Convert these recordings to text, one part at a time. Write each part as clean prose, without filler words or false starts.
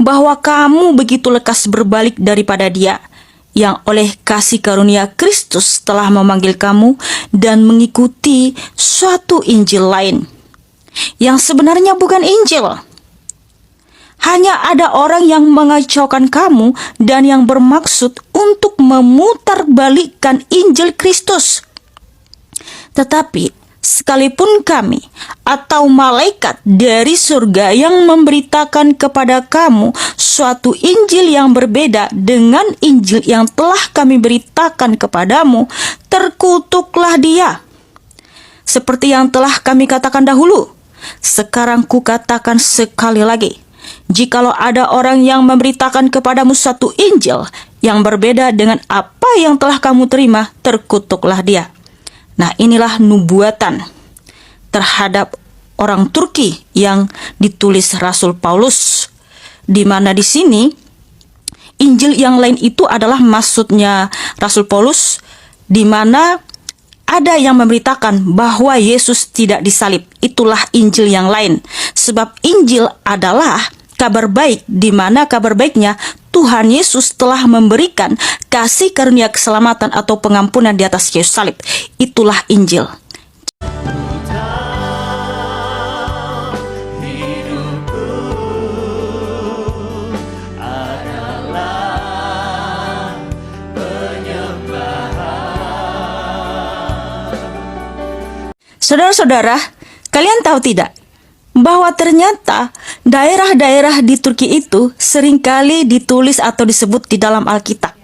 bahwa kamu begitu lekas berbalik daripada Dia, yang oleh kasih karunia Kristus telah memanggil kamu dan mengikuti suatu Injil lain, yang sebenarnya bukan Injil. Hanya ada orang yang mengacaukan kamu dan yang bermaksud untuk memutarbalikkan Injil Kristus. Tetapi sekalipun kami atau malaikat dari surga yang memberitakan kepada kamu suatu Injil yang berbeda dengan Injil yang telah kami beritakan kepadamu, terkutuklah dia. Seperti yang telah kami katakan dahulu, sekarang kukatakan sekali lagi, jikalau ada orang yang memberitakan kepadamu suatu Injil yang berbeda dengan apa yang telah kamu terima, terkutuklah dia. Nah, inilah nubuatan terhadap orang Turki yang ditulis Rasul Paulus, di mana di sini Injil yang lain itu adalah maksudnya Rasul Paulus, di mana ada yang memberitakan bahwa Yesus tidak disalib. Itulah Injil yang lain. Sebab Injil adalah kabar baik, di mana kabar baiknya Tuhan Yesus telah memberikan kasih karunia keselamatan atau pengampunan di atas kayu salib. Itulah Injil. Saudara-saudara, kalian tahu tidak bahwa ternyata daerah-daerah di Turki itu seringkali ditulis atau disebut di dalam Alkitab,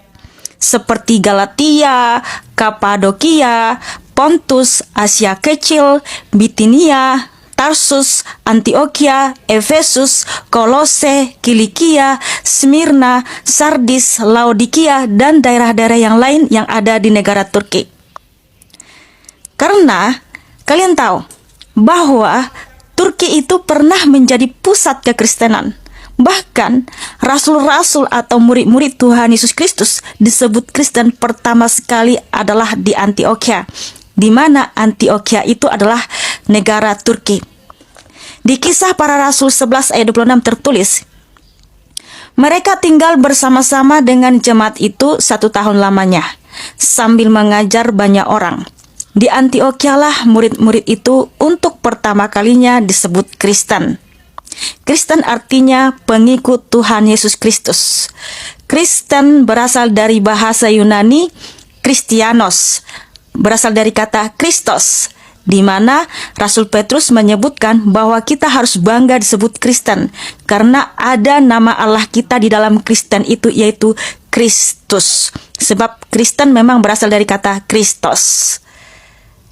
seperti Galatia, Kapadokia, Pontus, Asia Kecil, Bitinia, Tarsus, Antioquia, Efesus, Kolose, Kilikia, Smyrna, Sardis, Laodikia, dan daerah-daerah yang lain yang ada di negara Turki. Karena kalian tahu bahwa Turki itu pernah menjadi pusat kekristenan. Bahkan rasul-rasul atau murid-murid Tuhan Yesus Kristus disebut Kristen pertama sekali adalah di Antioquia, di mana Antioquia itu adalah negara Turki. Di Kisah Para Rasul 11 ayat 26 tertulis, mereka tinggal bersama-sama dengan jemaat itu 1 tahun lamanya, sambil mengajar banyak orang. Di Antioquia lah murid-murid itu untuk pertama kalinya disebut Kristen. Kristen artinya pengikut Tuhan Yesus Kristus. Kristen berasal dari bahasa Yunani Kristianos, berasal dari kata Kristos, di mana Rasul Petrus menyebutkan bahwa kita harus bangga disebut Kristen karena ada nama Allah kita di dalam Kristen itu, yaitu Kristus. Sebab Kristen memang berasal dari kata Kristos.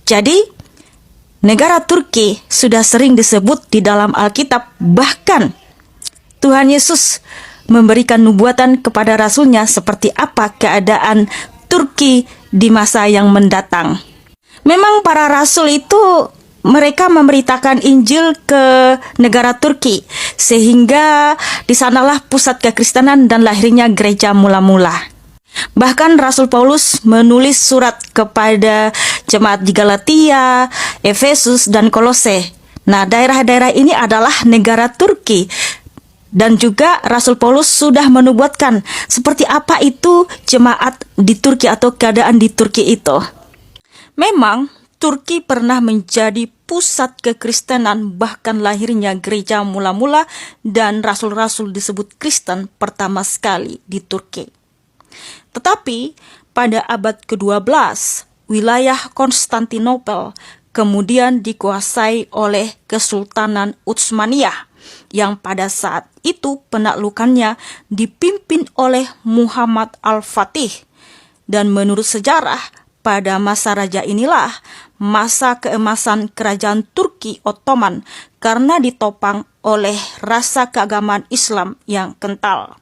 Jadi, negara Turki sudah sering disebut di dalam Alkitab. Bahkan, Tuhan Yesus memberikan nubuatan kepada rasulnya seperti apa keadaan Turki di masa yang mendatang. Memang para rasul itu mereka memberitakan Injil ke negara Turki, sehingga di sanalah pusat kekristenan dan lahirnya gereja mula-mula. Bahkan Rasul Paulus menulis surat kepada jemaat di Galatia, Efesus, dan Kolose. Nah, daerah-daerah ini adalah negara Turki. Dan juga Rasul Paulus sudah menubuatkan seperti apa itu jemaat di Turki atau keadaan di Turki itu. Memang Turki pernah menjadi pusat kekristenan, bahkan lahirnya gereja mula-mula dan rasul-rasul disebut Kristen pertama sekali di Turki. Tetapi pada abad ke-12, wilayah Konstantinopel kemudian dikuasai oleh Kesultanan Utsmaniyah, yang pada saat itu penaklukannya dipimpin oleh Muhammad Al-Fatih. Dan menurut sejarah, pada masa raja inilah masa keemasan kerajaan Turki Ottoman karena ditopang oleh rasa keagamaan Islam yang kental.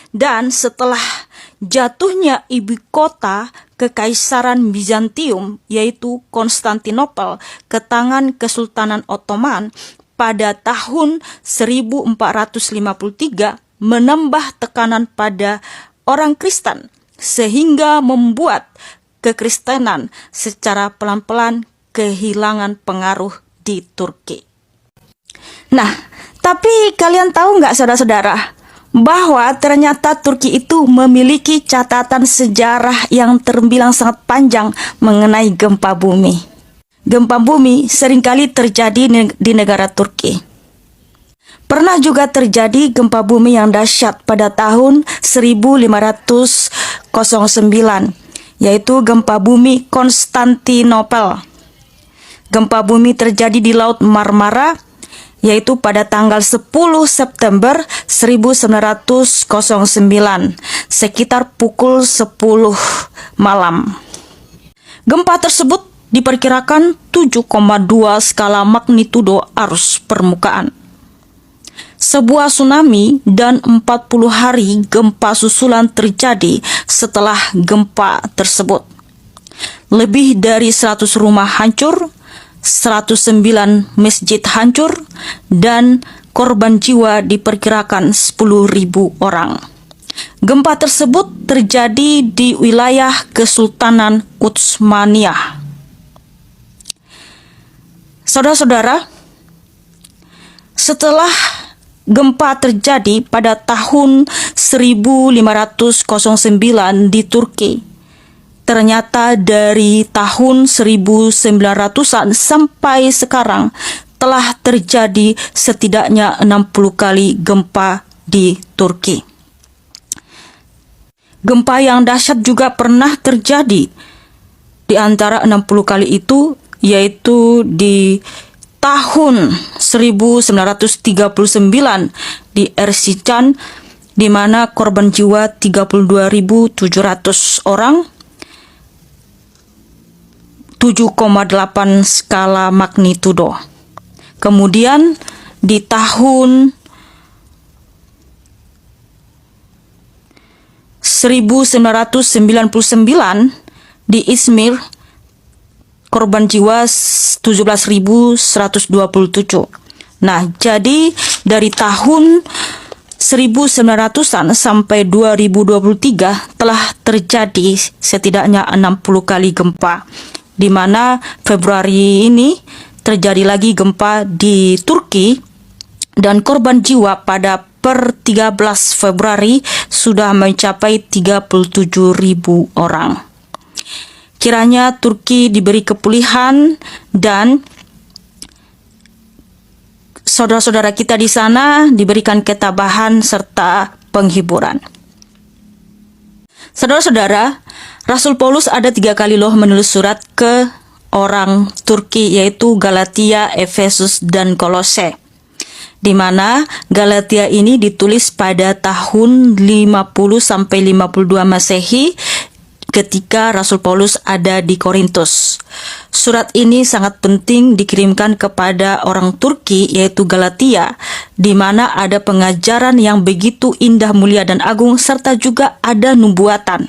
Dan setelah jatuhnya ibu kota Kekaisaran Bizantium, yaitu Konstantinopel, ke tangan Kesultanan Ottoman pada tahun 1453, menambah tekanan pada orang Kristen, sehingga membuat kekristenan secara pelan-pelan kehilangan pengaruh di Turki. Nah, tapi kalian tahu nggak saudara-saudara, bahwa ternyata Turki itu memiliki catatan sejarah yang terbilang sangat panjang mengenai gempa bumi. Gempa bumi seringkali terjadi di negara Turki. Pernah juga terjadi gempa bumi yang dahsyat pada tahun 1509, yaitu gempa bumi Konstantinopel. Gempa bumi terjadi di Laut Marmara, yaitu pada tanggal 10 September 1909, sekitar pukul 10 malam. Gempa tersebut diperkirakan 7,2 skala magnitudo arus permukaan. Sebuah tsunami dan 40 hari gempa susulan terjadi setelah gempa tersebut. Lebih dari 100 rumah hancur, 109 masjid hancur, dan korban jiwa diperkirakan 10.000 orang. Gempa tersebut terjadi di wilayah Kesultanan Utsmaniyah. Saudara-saudara, setelah gempa terjadi pada tahun 1509 di Turki, ternyata dari tahun 1900-an sampai sekarang telah terjadi setidaknya 60 kali gempa di Turki. Gempa yang dahsyat juga pernah terjadi. Di antara 60 kali itu, yaitu di tahun 1939 di Erzincan, di mana korban jiwa 32.700 orang, 7,8 skala magnitudo. Kemudian di tahun 1999 di Izmir, korban jiwa 17.127. Nah, jadi dari tahun 1900-an sampai 2023 telah terjadi setidaknya 60 kali gempa, di mana Februari ini terjadi lagi gempa di Turki, dan korban jiwa pada per 13 Februari sudah mencapai 37.000 orang. Kiranya Turki diberi kepulihan dan saudara-saudara kita di sana diberikan ketabahan serta penghiburan. Saudara-saudara, Rasul Paulus ada 3 kali loh menulis surat ke orang Turki, yaitu Galatia, Efesus, dan Kolose. Di mana Galatia ini ditulis pada tahun 50-52 Masehi ketika Rasul Paulus ada di Korintus. Surat ini sangat penting dikirimkan kepada orang Turki, yaitu Galatia, di mana ada pengajaran yang begitu indah, mulia, dan agung, serta juga ada nubuatan.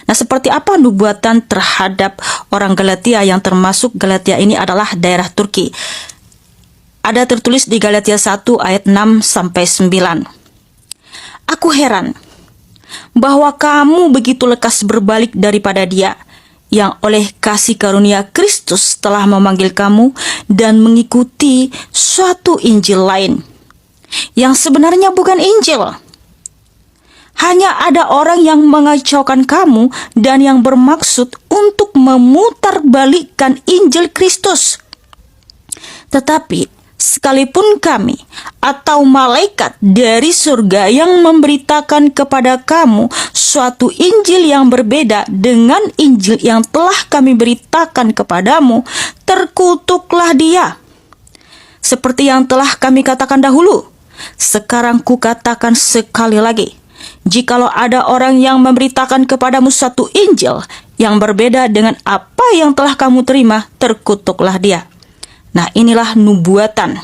Nah, seperti apa nubuatan terhadap orang Galatia, yang termasuk Galatia ini adalah daerah Turki? Ada tertulis di Galatia 1 ayat 6-9. Aku heran bahwa kamu begitu lekas berbalik daripada Dia, yang oleh kasih karunia Kristus telah memanggil kamu dan mengikuti suatu Injil lain, yang sebenarnya bukan Injil. Hanya ada orang yang mengacaukan kamu dan yang bermaksud untuk memutarbalikkan Injil Kristus. Tetapi sekalipun kami atau malaikat dari surga yang memberitakan kepada kamu suatu Injil yang berbeda dengan Injil yang telah kami beritakan kepadamu, terkutuklah dia. Seperti yang telah kami katakan dahulu, sekarang kukatakan sekali lagi, jikalau ada orang yang memberitakan kepadamu suatu Injil yang berbeda dengan apa yang telah kamu terima, terkutuklah dia. Nah, inilah nubuatan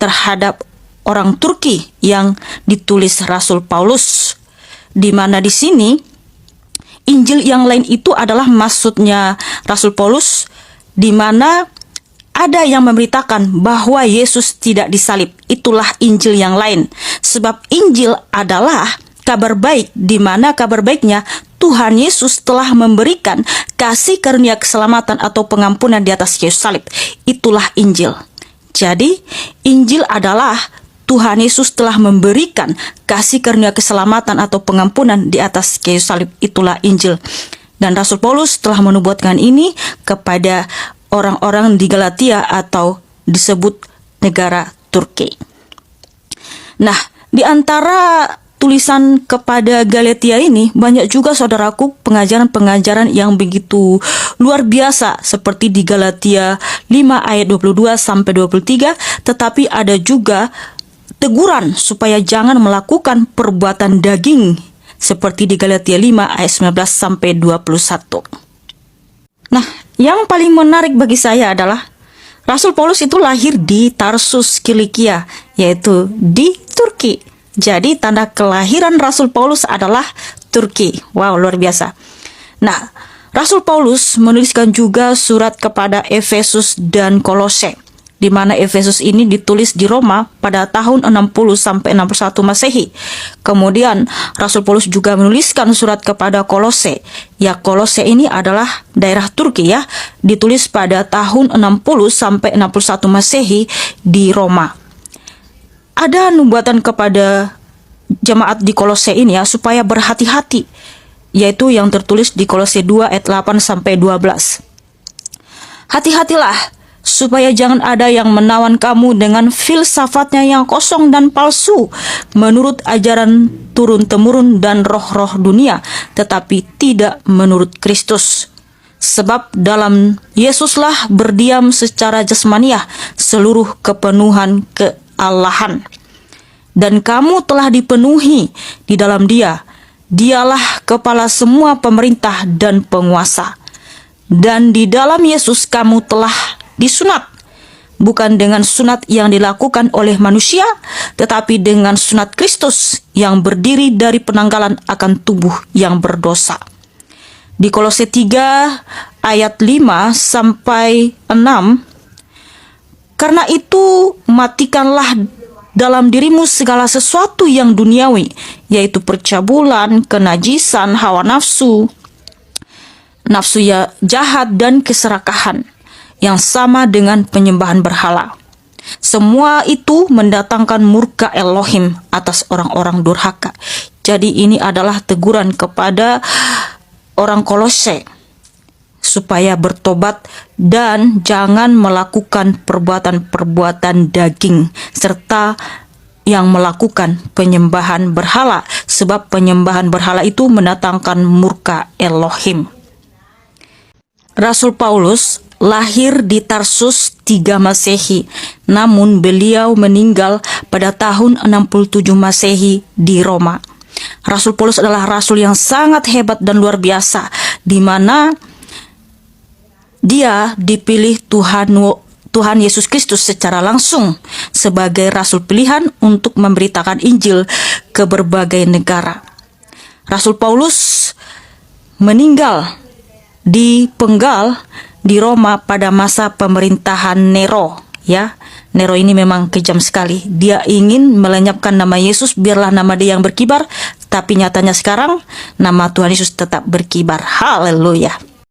terhadap orang Turki yang ditulis Rasul Paulus, di mana di sini Injil yang lain itu adalah maksudnya Rasul Paulus, di mana ada yang memberitakan bahwa Yesus tidak disalib. Itulah Injil yang lain. Sebab Injil adalah kabar baik, di mana kabar baiknya Tuhan Yesus telah memberikan kasih karunia keselamatan atau pengampunan di atas kayu salib. Itulah Injil. Jadi, Injil adalah Tuhan Yesus telah memberikan kasih karunia keselamatan atau pengampunan di atas kayu salib. Itulah Injil. Dan Rasul Paulus telah menubuatkan ini kepada orang-orang di Galatia atau disebut negara Turki. Nah, di antara tulisan kepada Galatia ini banyak juga saudaraku pengajaran-pengajaran yang begitu luar biasa seperti di Galatia 5 ayat 22 sampai 23, tetapi ada juga teguran supaya jangan melakukan perbuatan daging seperti di Galatia 5 ayat 19 sampai 21. Nah, yang paling menarik bagi saya adalah Rasul Paulus itu lahir di Tarsus, Kilikia, yaitu di Turki. Jadi tanda kelahiran Rasul Paulus adalah Turki. Wow, luar biasa. Nah, Rasul Paulus menuliskan juga surat kepada Efesus dan Kolose, di mana Efesus ini ditulis di Roma pada tahun 60 sampai 61 Masehi. Kemudian Rasul Paulus juga menuliskan surat kepada Kolose. Ya, Kolose ini adalah daerah Turki ya, ditulis pada tahun 60 sampai 61 Masehi di Roma. Ada nubuatan kepada jemaat di Kolose ini ya, supaya berhati-hati, yaitu yang tertulis di Kolose 2 ayat 8 sampai 12. Hati-hatilah supaya jangan ada yang menawan kamu dengan filsafatnya yang kosong dan palsu, menurut ajaran turun-temurun dan roh-roh dunia, tetapi tidak menurut Kristus. Sebab dalam Yesuslah berdiam secara jasmaniah seluruh kepenuhan kealahan. Dan kamu telah dipenuhi di dalam Dia. Dialah kepala semua pemerintah dan penguasa. Dan di dalam Yesus kamu telah disunat, bukan dengan sunat yang dilakukan oleh manusia, tetapi dengan sunat Kristus yang berdiri dari penanggalan akan tubuh yang berdosa. Di Kolose 3 ayat 5 sampai 6, karena itu matikanlah dalam dirimu segala sesuatu yang duniawi, yaitu percabulan, kenajisan, hawa nafsu, nafsu ya jahat, dan keserakahan, yang sama dengan penyembahan berhala. Semua itu mendatangkan murka Elohim atas orang-orang durhaka. Jadi ini adalah teguran kepada orang Kolose, supaya bertobat dan jangan melakukan perbuatan-perbuatan daging serta yang melakukan penyembahan berhala, sebab penyembahan berhala itu mendatangkan murka Elohim. Rasul Paulus lahir di Tarsus 3 Masehi, namun beliau meninggal pada tahun 67 Masehi di Roma. Rasul Paulus adalah rasul yang sangat hebat dan luar biasa, di mana dia dipilih Tuhan Yesus Kristus secara langsung sebagai rasul pilihan untuk memberitakan Injil ke berbagai negara. Rasul Paulus meninggal dipenggal di Roma pada masa pemerintahan Nero. Ya, Nero ini memang kejam sekali. Dia ingin melenyapkan nama Yesus, biarlah nama dia yang berkibar, tapi nyatanya sekarang nama Tuhan Yesus tetap berkibar. Haleluya.